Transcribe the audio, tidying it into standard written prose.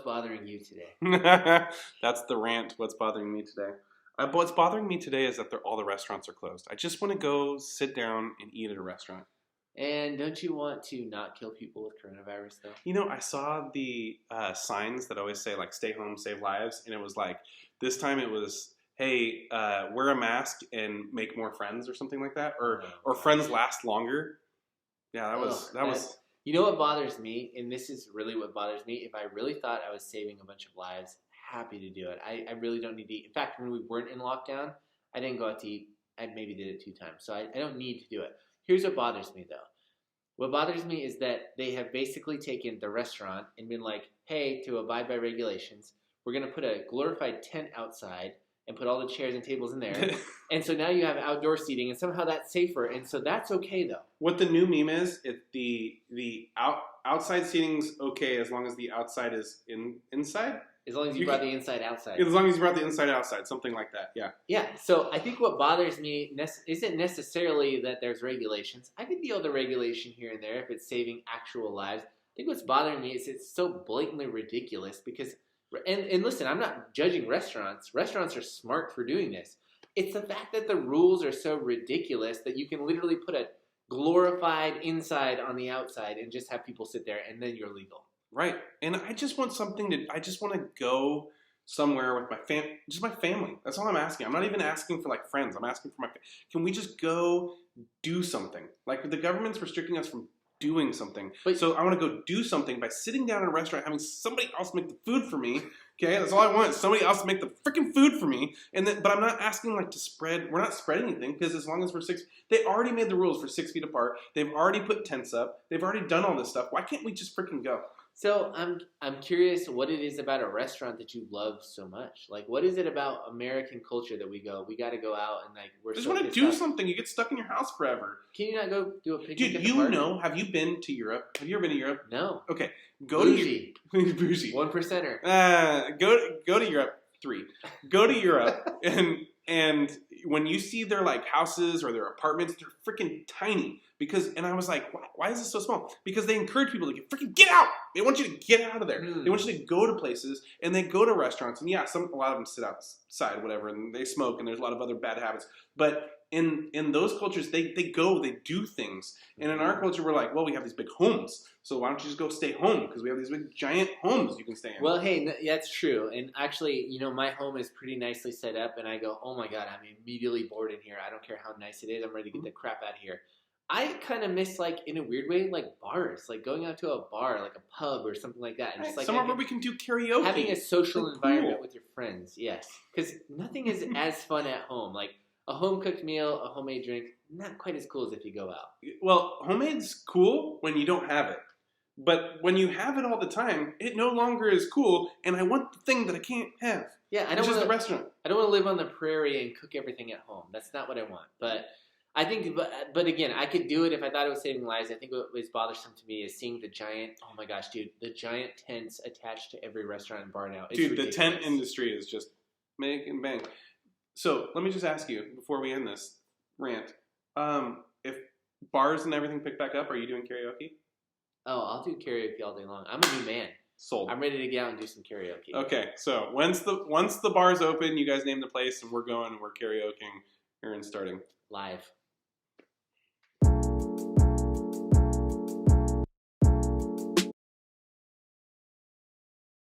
bothering you today? That's the rant. What's bothering me today? What's bothering me today is that all the restaurants are closed. I just want to go sit down and eat at a restaurant. And don't you want to not kill people with coronavirus, though? You know, I saw the signs that always say, like, stay home, save lives. And it was like, this time it was, hey, wear a mask and make more friends or something like that. Or friends last longer. Yeah, that was. You know what bothers me? And this is really what bothers me. If I really thought I was saving a bunch of lives, happy to do it. I really don't need to eat. In fact, when we weren't in lockdown, I didn't go out to eat. I maybe did it 2 times. So I don't need to do it. Here's what bothers me, though. What bothers me is that they have basically taken the restaurant and been like, hey, to abide by regulations, we're going to put a glorified tent outside and put all the chairs and tables in there. And so now you have outdoor seating, and somehow that's safer. And so that's okay, though. What the new meme is, the outside seating's okay as long as the outside is inside. As long as you brought the inside outside. As long as you brought the inside outside, something like that, yeah. Yeah, so I think what bothers me isn't necessarily that there's regulations. I can deal with the regulation here and there if it's saving actual lives. I think what's bothering me is it's so blatantly ridiculous because, and listen, I'm not judging restaurants. Restaurants are smart for doing this. It's the fact that the rules are so ridiculous that you can literally put a glorified inside on the outside and just have people sit there and then you're legal. Right, and I just want I just want to go somewhere with my family. That's all I'm asking. I'm not even asking for like friends. I'm asking for can we just go do something? Like the government's restricting us from doing something. So I want to go do something by sitting down at a restaurant, having somebody else make the food for me. Okay, that's all I want. Somebody else to make the freaking food for me. But I'm not asking like to spread. We're not spreading anything because as long as we're they already made the rules for 6 feet apart. They've already put tents up. They've already done all this stuff. Why can't we just freaking go? So I'm curious what it is about a restaurant that you love so much. Like, what is it about American culture that we got to go out and like we're just want to do something. You get stuck in your house forever. Can you not go do a picnic? Dude, you know? Have you been to Europe? Have you ever been to Europe? No. Okay, Bougie. Bougie. 1%er. Go to Europe. 3. Go to Europe and when you see their like houses or their apartments, they're freaking tiny. And I was like, why is this so small? Because they encourage people to freaking get out. They want you to get out of there. They want you to go to places, and they go to restaurants. And yeah, a lot of them sit outside, whatever, and they smoke, and there's a lot of other bad habits. But in those cultures, they do things. And in our culture, we're like, well, we have these big homes. So why don't you just go stay home? Because we have these big, giant homes you can stay in. Well, hey, that's true. And actually, you know, my home is pretty nicely set up. And I go, oh, my God, I'm immediately bored in here. I don't care how nice it is. I'm ready to get the crap out of here. I kind of miss, like, in a weird way, like bars, like going out to a bar, like a pub or something like that. And just, like, somewhere where we can do karaoke. Having a social environment with your friends, yes. Because nothing is as fun at home. Like a home-cooked meal, a homemade drink, not quite as cool as if you go out. Well, homemade's cool when you don't have it. But when you have it all the time, it no longer is cool, and I want the thing that I can't have. Yeah, which is the restaurant. I don't want to live on the prairie and cook everything at home. That's not what I want. But I think, but again, I could do it if I thought it was saving lives. I think what was bothersome to me is seeing the giant, oh my gosh, dude, the giant tents attached to every restaurant and bar now. It's dude, ridiculous. The tent industry is just making bank. So let me just ask you, before we end this rant, if bars and everything pick back up, are you doing karaoke? Oh, I'll do karaoke all day long. I'm a new man. Sold. I'm ready to get out and do some karaoke. Okay, so once the bars open, you guys name the place, and we're going and we're karaokeing here and starting. Live.